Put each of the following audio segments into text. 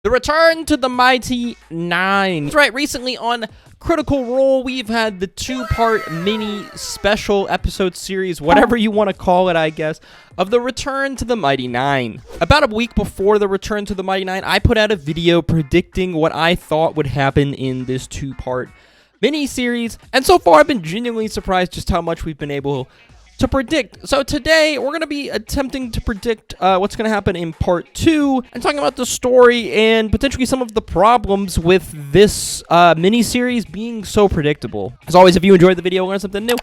The return to the Mighty Nein. That's right, recently on Critical Role, we've had the two-part mini special episode series, whatever you want to call it, I guess, of the return to the Mighty Nein. About a week before the return to the Mighty Nein, I put out a video predicting what I thought would happen in this two-part mini-series, and so far I've been genuinely surprised just how much we've been able to predict. So today, we're going to be attempting to predict what's going to happen in part 2, and talking about the story and potentially some of the problems with this mini-series being so predictable. As always, if you enjoyed the video and learned something new,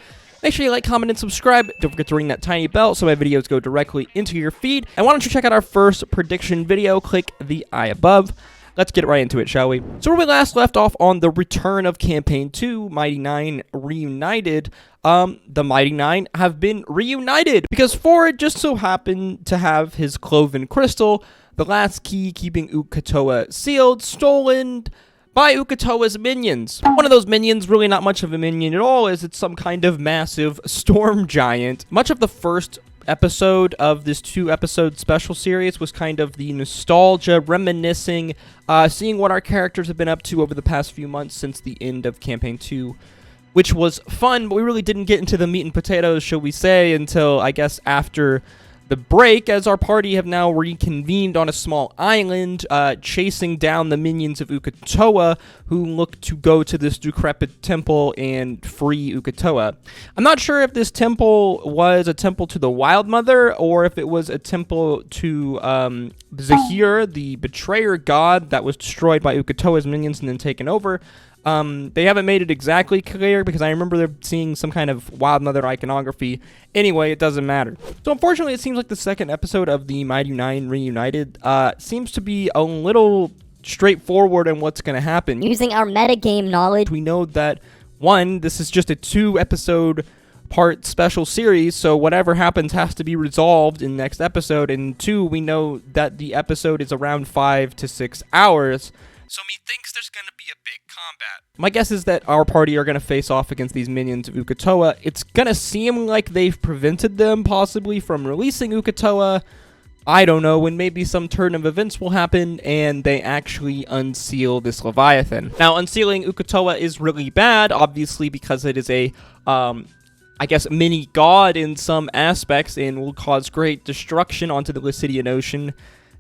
make sure you like, comment, and subscribe. Don't forget to ring that tiny bell so my videos go directly into your feed. And why don't you check out our first prediction video? Click the eye above. Let's get right into it, shall we? So where we last left off on the return of Campaign 2, Mighty Nein Reunited, the Mighty Nein have been reunited because Fjord just so happened to have his cloven crystal, the last key keeping OTOA sealed, stolen by OTOA's minions. One of those minions, really not much of a minion at all, is it's some kind of massive storm giant. Much of the first episode of this 2-episode special series was kind of the nostalgia, reminiscing, seeing what our characters have been up to over the past few months since the end of Campaign 2, which was fun, but we really didn't get into the meat and potatoes, shall we say, until, I guess, after the break, as our party have now reconvened on a small island, chasing down the minions of OTOA, who look to go to this decrepit temple and free OTOA. I'm not sure if this temple was a temple to the Wild Mother, or if it was a temple to Zahir, the betrayer god that was destroyed by OTOA's minions and then taken over. They haven't made it exactly clear because I remember there seeing some kind of Wild Mother iconography. Anyway, it doesn't matter. So unfortunately, it seems like the second episode of the Mighty Nein Reunited seems to be a little straightforward in what's going to happen. Using our metagame knowledge, we know that, one, this is just a 2-episode part special series, so whatever happens has to be resolved in the next episode, and 2, we know that the episode is around 5 to 6 hours. So methinks there's going to be a big combat. My guess is that our party are going to face off against these minions of OTOA. It's going to seem like they've prevented them possibly from releasing OTOA. I don't know, when maybe some turn of events will happen and they actually unseal this Leviathan. Now, unsealing OTOA is really bad, obviously, because it is a, I guess, mini god in some aspects and will cause great destruction onto the Lycidian Ocean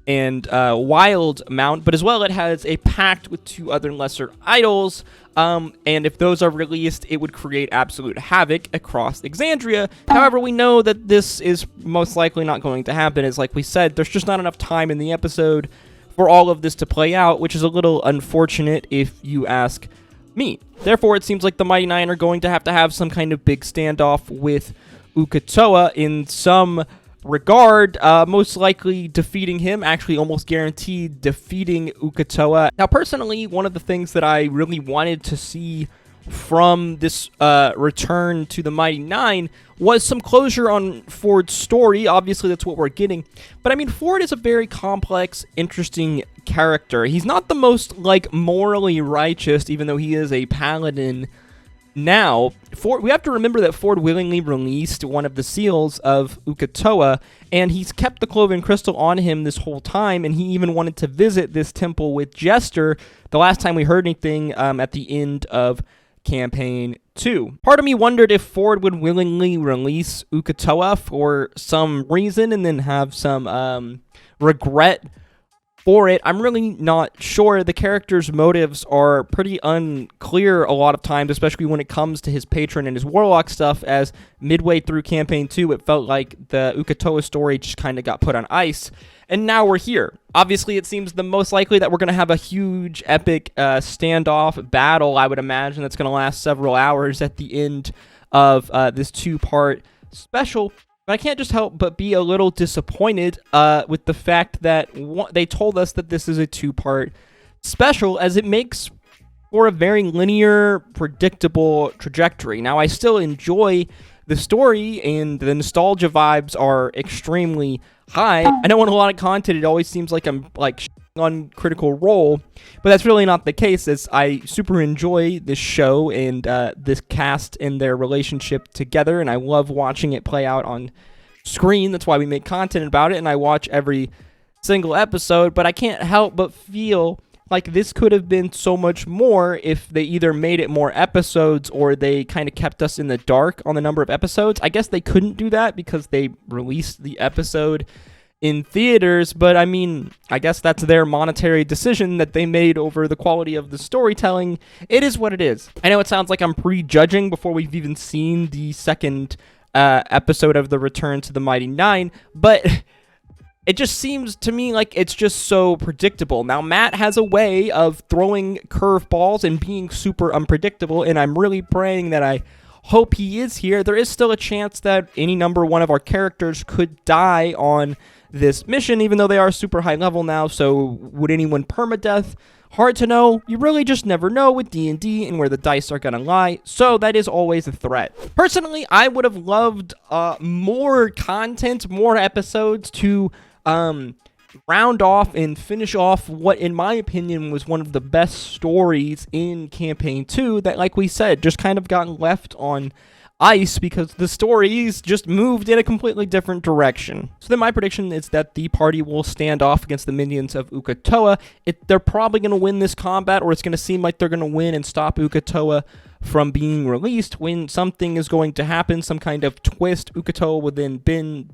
and Wild Mount, but as well it has a pact with 2 other lesser idols, and if those are released, it would create absolute havoc across Exandria. However, we know that this is most likely not going to happen, as like we said, there's just not enough time in the episode for all of this to play out, which is a little unfortunate if you ask me. Therefore, it seems like the Mighty Nein are going to have some kind of big standoff with OTOA in some regard, most likely defeating him, actually almost guaranteed defeating OTOA. Now, personally, one of the things that I really wanted to see from this return to the Mighty Nein was some closure on Fjord's story. Obviously, that's what we're getting. But I mean, Fjord is a very complex, interesting character. He's not the most, like, morally righteous, even though he is a paladin. Now, we have to remember that Fjord willingly released one of the seals of OTOA, and he's kept the cloven crystal on him this whole time, and he even wanted to visit this temple with Jester the last time we heard anything at the end of Campaign 2. Part of me wondered if Fjord would willingly release OTOA for some reason and then have some regret for it. I'm really not sure. The character's motives are pretty unclear a lot of times, especially when it comes to his patron and his warlock stuff, as midway through Campaign 2, it felt like the OTOA story just kind of got put on ice, and now we're here. Obviously, it seems the most likely that we're going to have a huge, epic standoff battle, I would imagine, that's going to last several hours at the end of this 2-part special. But I can't just help but be a little disappointed with the fact that they told us that this is a 2-part special, as it makes for a very linear, predictable trajectory. Now, I still enjoy the story, and the nostalgia vibes are extremely high. I know in a lot of content, it always seems like I'm, like, on Critical Role, but that's really not the case, as I super enjoy this show and this cast and their relationship together, and I love watching it play out on screen. That's why we make content about it, and I watch every single episode, but I can't help but feel like this could have been so much more if they either made it more episodes or they kind of kept us in the dark on the number of episodes. I guess they couldn't do that because they released the episode in theaters, but I mean, I guess that's their monetary decision that they made over the quality of the storytelling. It is what it is. I know it sounds like I'm prejudging before we've even seen the second episode of The Return to the Mighty Nein, but it just seems to me like it's just so predictable. Now, Matt has a way of throwing curveballs and being super unpredictable, and I'm really praying that I hope he is here. There is still a chance that any number one of our characters could die on this mission, even though they are super high level now, so would anyone permadeath? Hard to know. You really just never know with D&D and where the dice are gonna lie, so that is always a threat. Personally, I would have loved more content, more episodes to round off and finish off what, in my opinion, was one of the best stories in Campaign 2 that, like we said, just kind of got left on ice because the stories just moved in a completely different direction. So then my prediction is that the party will stand off against the minions of OTOA. They're probably going to win this combat, or it's going to seem like they're going to win and stop OTOA from being released. When something is going to happen, some kind of twist, OTOA will then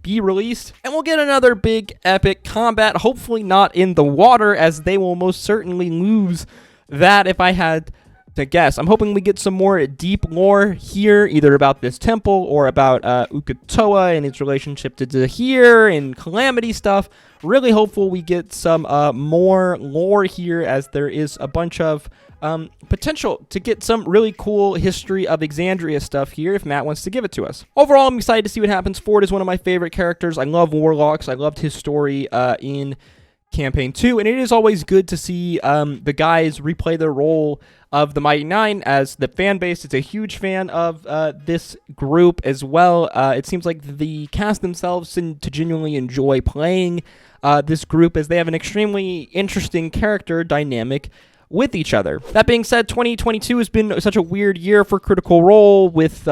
be released, and we'll get another big epic combat, hopefully not in the water, as they will most certainly lose that if I had to guess. I'm hoping we get some more deep lore here, either about this temple or about OTOA and its relationship to Zahir and Calamity stuff. Really hopeful we get some more lore here, as there is a bunch of potential to get some really cool history of Exandria stuff here if Matt wants to give it to us. Overall, I'm excited to see what happens. Fjord is one of my favorite characters. I love Warlocks. I loved his story in Campaign 2, and it is always good to see the guys replay their role of the Mighty Nein, as the fan base is a huge fan of this group as well. It seems like the cast themselves seem to genuinely enjoy playing this group, as they have an extremely interesting character dynamic with each other. That being said, 2022 has been such a weird year for Critical Role with,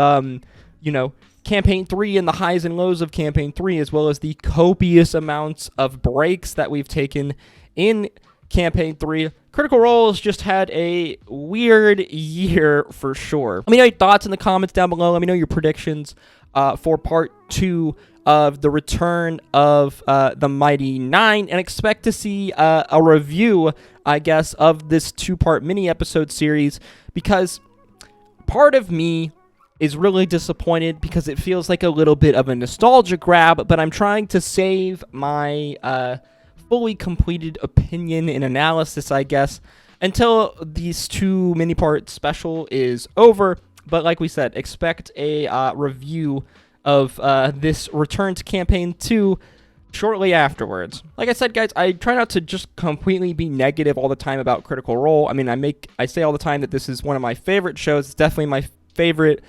Campaign 3 and the highs and lows of Campaign 3, as well as the copious amounts of breaks that we've taken in Campaign 3. Critical Role has just had a weird year for sure. Let me know your thoughts in the comments down below. Let me know your predictions for Part 2 of the Return of the Mighty Nein, and expect to see a review, I guess, of this 2-part mini-episode series, because part of me is really disappointed because it feels like a little bit of a nostalgia grab, but I'm trying to save my fully completed opinion and analysis, I guess, until these 2 mini-part special is over. But like we said, expect a review of this Return to Campaign 2 shortly afterwards. Like I said, guys, I try not to just completely be negative all the time about Critical Role. I mean, I say all the time that this is one of my favorite shows. It's definitely my favorite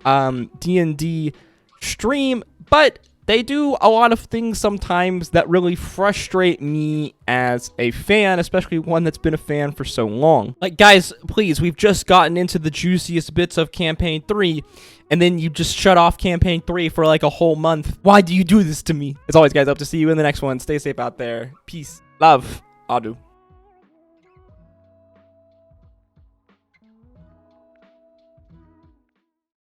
D&D stream, but they do a lot of things sometimes that really frustrate me as a fan, especially one that's been a fan for so long. Like, guys, please, we've just gotten into the juiciest bits of Campaign 3, and then you just shut off Campaign 3 for like a whole month. Why do you do this to me? As always, guys, hope to see you in the next one. Stay safe out there. Peace. Love. Adu.